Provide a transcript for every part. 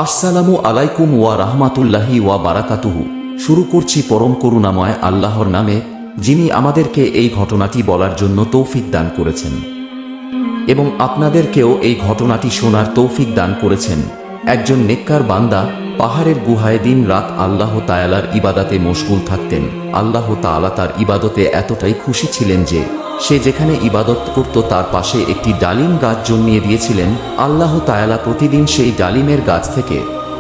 আসসালামু আলাইকুম ওয়া রাহমাতুল্লাহি ওয়া বারাকাতুহু। শুরু করছি পরম করুণাময় আল্লাহর নামে, যিনি আমাদেরকে এই ঘটনাটি বলার জন্য তৌফিক দান করেছেন এবং আপনাদেরকেও এই ঘটনাটি শোনার তৌফিক দান করেছেন। একজন নেককার বান্দা পাহাড়ের গুহায় দিন রাত আল্লাহ তাআলার ইবাদতে মশগুল থাকতেন। আল্লাহ তাআলা তার ইবাদতে এতটাই খুশি ছিলেন যে সে যেখানে ইবাদত করত তার পাশে একটি ডালিম গাছ জন্মিয়ে দিয়েছিলেন। আল্লাহ তাআলা প্রতিদিন সেই ডালিমের গাছ থেকে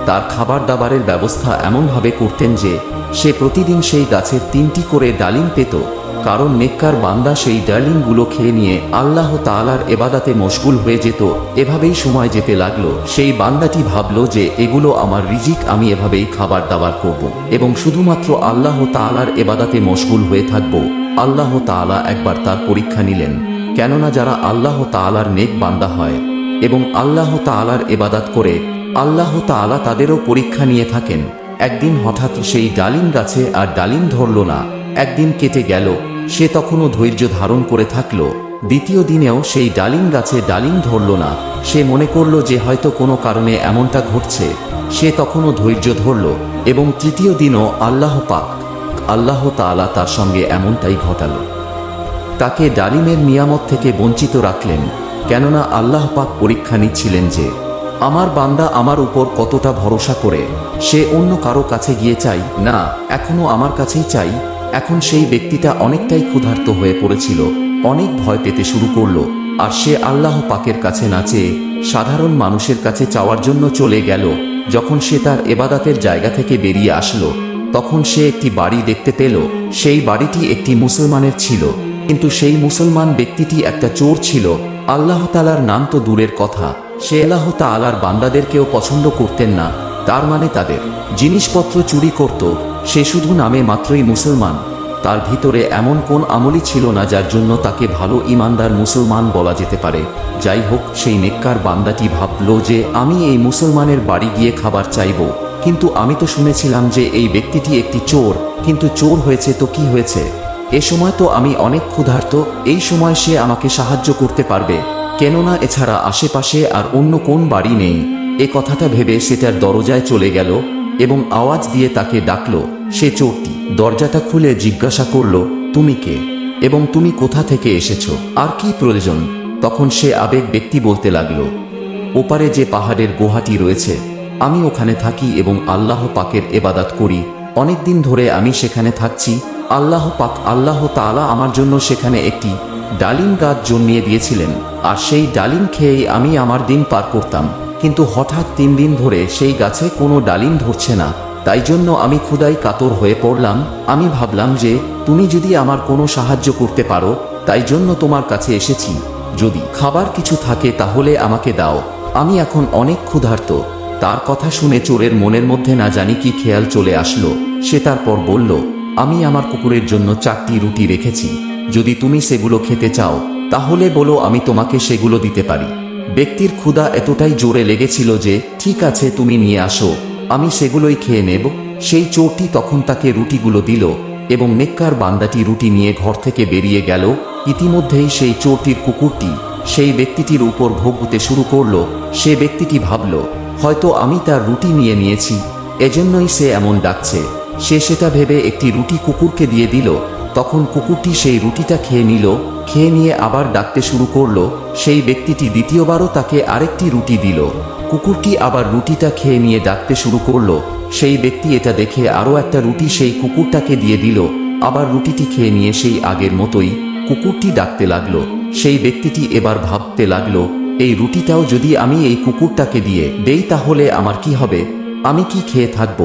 তার খাবার দাবারের ব্যবস্থা এমনভাবে করতেন যে সে প্রতিদিন সেই গাছের 3টি করে ডালিম পেত, কারণ নেককার বান্দা সেই ডালিমগুলো খেয়ে নিয়ে আল্লাহ তাআলার ইবাদতে মশগুল হয়ে যেত। এভাবেই সময় যেতে লাগলো। সেই বান্দাটি ভাবল যে এগুলো আমার রিজিক, আমি এভাবেই খাবার দাবার করব এবং শুধুমাত্র আল্লাহ তাআলার ইবাদতে মশগুল হয়ে থাকব। আল্লাহ তাআলা একবার তার পরীক্ষা নিলেন, কেননা যারা আল্লাহ তাআলার নেক বান্দা হয় এবং আল্লাহ তাআলার ইবাদত করে, আল্লাহ তাআলা তাদেরও পরীক্ষা নিয়ে থাকেন। একদিন হঠাৎ সেই ডালিম গাছে আর ডালিম ধরল না। একদিন কেটে গেল, সে তখনও ধৈর্য ধারণ করে থাকল। দ্বিতীয় দিনেও সেই ডালিম গাছে ডালিম ধরল না। সে মনে করল যে হয়তো কোনো কারণে এমনটা ঘটছে। সে তখনও ধৈর্য ধরল এবং তৃতীয় দিনও আল্লাহ তাআলা তার সঙ্গে এমনটাই ঘটালো। তাকে ডালিমের নিয়ামত থেকে বঞ্চিত রাখলেন, কেননা আল্লাহ পাক পরীক্ষা নিচ্ছিলেন যে আমার বান্দা আমার উপর কতটা ভরসা করে। সে অন্য কারো কাছে গিয়ে চাই না, এখনো আমার কাছেই চাই। এখন সেই ব্যক্তিটা অনেকটাই ক্ষুধার্ত হয়ে পড়েছিল, অনেক ভয় পেতে শুরু করলো, আর সে আল্লাহ পাকের কাছে না চেয়ে সাধারণ মানুষের কাছে চাওয়ার জন্য চলে গেল। যখন সে তার ইবাদতের জায়গা থেকে বেরিয়ে আসলো, তখন সে একটি বাড়ি দেখতে পেল। সেই বাড়িটি একটি মুসলমানের ছিল, কিন্তু সেই মুসলমান ব্যক্তিটি একটা চোর ছিল। আল্লাহ তাআলার নাম তো দূরের কথা, সে আল্লাহ তাআলার বান্দাদেরকেও পছন্দ করতেন না। তার মানে তাদের জিনিসপত্র চুরি করত। সে শুধু নামে মাত্রই মুসলমান, তার ভিতরে এমন কোন আমলই ছিল না যার জন্য তাকে ভালো ইমানদার মুসলমান বলা যেতে পারে। যাই হোক, সেই নেককার বান্দাটি ভাবল যে আমি এই মুসলমানের বাড়ি গিয়ে খাবার চাইব, কিন্তু আমি তো শুনেছিলাম যে এই ব্যক্তিটি একটি চোর। কিন্তু চোর হয়েছে তো কি হয়েছে, এ সময় তো আমি অনেক ক্ষুধার্ত, এই সময় সে আমাকে সাহায্য করতে পারবে, কেননা এছাড়া আশেপাশে আর অন্য কোন বাড়ি নেই। এ কথাটা ভেবে সে তার দরজায় চলে গেল এবং আওয়াজ দিয়ে তাকে ডাকল। সে চোরটি দরজাটা খুলে জিজ্ঞাসা করল, তুমি কে এবং তুমি কোথা থেকে এসেছো, আর কি প্রয়োজন? তখন সে আবেগ ব্যক্তি বলতে লাগলো, ওপারে যে পাহাড়ের গুহাটি রয়েছে, আমি ওখানে থাকি এবং আল্লাহ পাকের ইবাদত করি। অনেক দিন ধরে আমি সেখানে থাকছি। আল্লাহ তাআলা আমার জন্য সেখানে একটি ডালিম গাছ জন্মিয়ে দিয়েছিলেন, আর সেই ডালিম খেয়েই আমি আমার দিন পার করতাম। কিন্তু হঠাৎ 3 দিন ধরে সেই গাছে কোনো ডালিম ধরছে না, তাই জন্য আমি ক্ষুধায় কাতর হয়ে পড়লাম। আমি ভাবলাম যে তুমি যদি আমার কোনো সাহায্য করতে পারো, তাই জন্য তোমার কাছে এসেছি। যদি খাবার কিছু থাকে তাহলে আমাকে দাও, আমি এখন অনেক ক্ষুধার্ত। তার কথা শুনে চোরের মনের মধ্যে না জানি কি খেয়াল চলে আসলো। সে তারপর বলল, আমি আমার কুকুরের জন্য 4টি রুটি রেখেছি, যদি তুমি সেগুলো খেতে চাও তাহলে বলো, আমি তোমাকে সেগুলো দিতে পারি। ব্যক্তির ক্ষুধা এতটাই জোরে লেগেছিল যে ঠিক আছে, তুমি নিয়ে আসো, আমি সেগুলোই খেয়ে নেব। সেই চোরটি তখন তাকে রুটিগুলো দিল এবং নেককার বান্দাটি রুটি নিয়ে ঘর থেকে বেরিয়ে গেল। ইতিমধ্যেই সেই চোরটির কুকুরটি সেই ব্যক্তিটির উপর ভোগতে শুরু করলো। সে ব্যক্তিটি ভাবল, হয়তো আমি তার রুটি নিয়ে নিয়েছি, এজন্যই সে এমন ডাকছে। সে সেটা ভেবে একটি রুটি কুকুরকে দিয়ে দিল। তখন কুকুরটি সেই রুটিটা খেয়ে নিল। খেয়ে নিয়ে আবার ডাকতে শুরু করলো। সেই ব্যক্তিটি দ্বিতীয়বারও তাকে আরেকটি রুটি দিল। কুকুরটি আবার রুটিটা খেয়ে নিয়ে ডাকতে শুরু করলো। সেই ব্যক্তি এটা দেখে আরও একটা রুটি সেই কুকুরটাকে দিয়ে দিল। আবার রুটিটি খেয়ে নিয়ে সেই আগের মতোই কুকুরটি ডাকতে লাগলো। সেই ব্যক্তিটি এবার ভাবতে লাগলো, এই রুটিটাও যদি আমি এই কুকুরটাকে দিয়ে দেই তাহলে আমার কি হবে, আমি কি খেয়ে থাকব?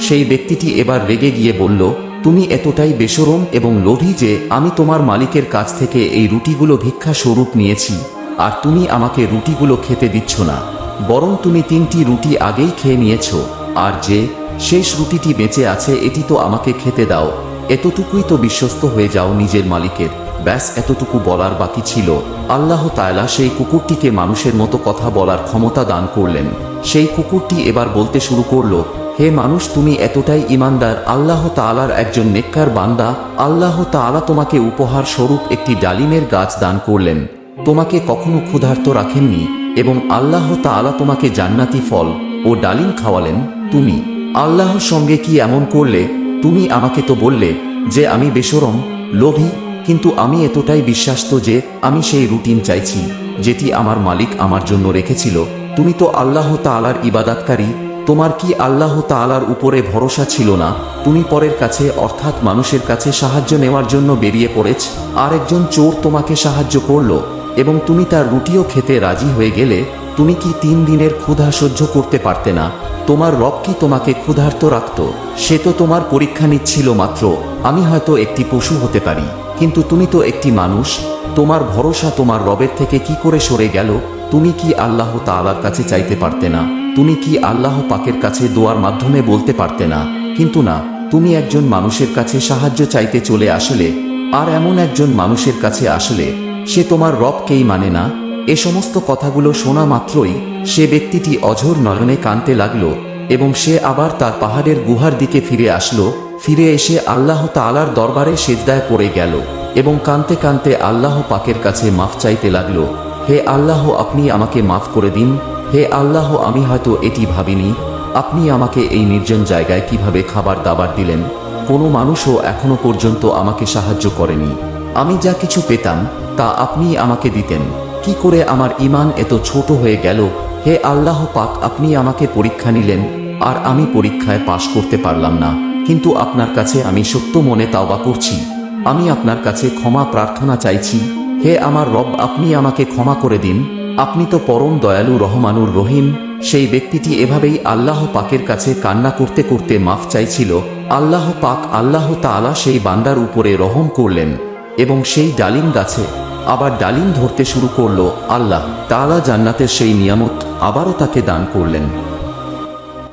সেই ব্যক্তিটি এবার রেগে গিয়ে বলল, তুমি এতটাই বেশরম এবং লোভী যে আমি তোমার মালিকের কাছ থেকে এই রুটিগুলো ভিক্ষা স্বরূপ নিয়েছি, আর তুমি আমাকে রুটিগুলো খেতে দিচ্ছ না, বরং তুমি 3টি রুটি আগেই খেয়ে নিয়েছ, আর যে শেষ রুটিটি বেঁচে আছে এটি তো আমাকে খেতে দাও। এতটুকুই তো বিশ্বস্ত হয়ে যাও নিজের মালিকের। ব্যাস এতটুকু বলার বাকি ছিল। আল্লাহ তাআলা সেই কুকুরটিকে মানুষের মতো কথা বলার ক্ষমতা দান করলেন। সেই কুকুরটি এবার বলতে শুরু করলো, হে মানুষ, তুমি এতটাই ইমানদার, আল্লাহ তাআলার একজন নেককার বান্দা। আল্লাহ তাআলা তোমাকে উপহার স্বরূপ একটি ডালিমের গাছ দান করলেন, তোমাকে কখনো ক্ষুধার্ত রাখেননি এবং আল্লাহ তাআলা তোমাকে জান্নাতি ফল ও ডালিম খাওয়ালেন। তুমি আল্লাহর সঙ্গে কি এমন করলে? তুমি আমাকে তো বললে যে আমি বেশরম, লোভী, কিন্তু আমি এতটাই বিশ্বাস্ত যে আমি সেই রুটিন চাইছি যেটি আমার মালিক আমার জন্য রেখেছিল। তুমি তো আল্লাহ তাআলার ইবাদতকারী, তোমার কি আল্লাহ তাআলার উপরে ভরসা ছিল না? তুমি পরের কাছে অর্থাৎ মানুষের কাছে সাহায্য নেওয়ার জন্য বেরিয়ে পড়েছ, আর একজন চোর তোমাকে সাহায্য করলো এবং তুমি তার রুটিও খেতে রাজি হয়ে গেলে। তুমি কি 3 দিনের ক্ষুধা সহ্য করতে পারতে না? তোমার রব কি তোমাকে ক্ষুধার্ত রাখত? সে তো তোমার পরীক্ষা নিচ্ছিল মাত্র। আমি হয়তো একটি পশু হতে পারি, কিন্তু তুমি তো একটি মানুষ। তোমার ভরসা তোমার রবের থেকে কি করে সরে গেল? তুমি কি আল্লাহ তাআলার কাছে চাইতে পারতে না? তুমি কি আল্লাহ পাকের কাছে দোয়ার মাধ্যমে বলতে পারতে না? কিন্তু না, তুমি একজন মানুষের কাছে সাহায্য চাইতে চলে আসলে, আর এমন একজন মানুষের কাছে আসলে সে তোমার রবকেই মানে না। এ সমস্ত কথাগুলো শোনা মাত্রই সে ব্যক্তিটি অঝোর নয়নে কাঁদতে লাগলো এবং সে আবার তার পাহাড়ের গুহার দিকে ফিরে আসলো। ফিরে এসে আল্লাহ তাআলার দরবারে সিজদায় পড়ে গেল এবং কাঁদতে কাঁদতে আল্লাহ পাকের কাছে মাফ চাইতে লাগলো। হে আল্লাহ, আপনি আমাকে মাফ করে দিন। হে আল্লাহ, আমি হয়তো এটি ভাবিনি। আপনি আমাকে এই নির্জন জায়গায় কিভাবে খাবার দাবার দিলেন? কোনো মানুষও এখনো পর্যন্ত আমাকে সাহায্য করেনি। আমি যা কিছু পেতাম তা আপনি আমাকে দিতেন। কি করে আমার ঈমান এত ছোট হয়ে গেল? হে আল্লাহ পাক, আপনি আমাকে পরীক্ষা নিলেন আর আমি পরীক্ষায় পাশ করতে পারলাম না, কিন্তু আপনার কাছে আমি সত্য মনে তাওবা করছি। আমি আপনার কাছে ক্ষমা প্রার্থনা চাইছি। হে আমার রব, আপনি আমাকে ক্ষমা করে দিন। আপনি তো পরম দয়ালু রহমানুর রহিম। সেই ব্যক্তিটি এভাবেই আল্লাহ পাকের কাছে কান্না করতে করতে মাফ চাইছিল। আল্লাহ পাক আল্লাহ তাআলা সেই বান্দার উপরে রহম করলেন এবং সেই ডালিম গাছে আবার ডালিম ধরতে শুরু করলো। আল্লাহ তাআলা জান্নাতের সেই নিয়ামত আবারও তাকে দান করলেন।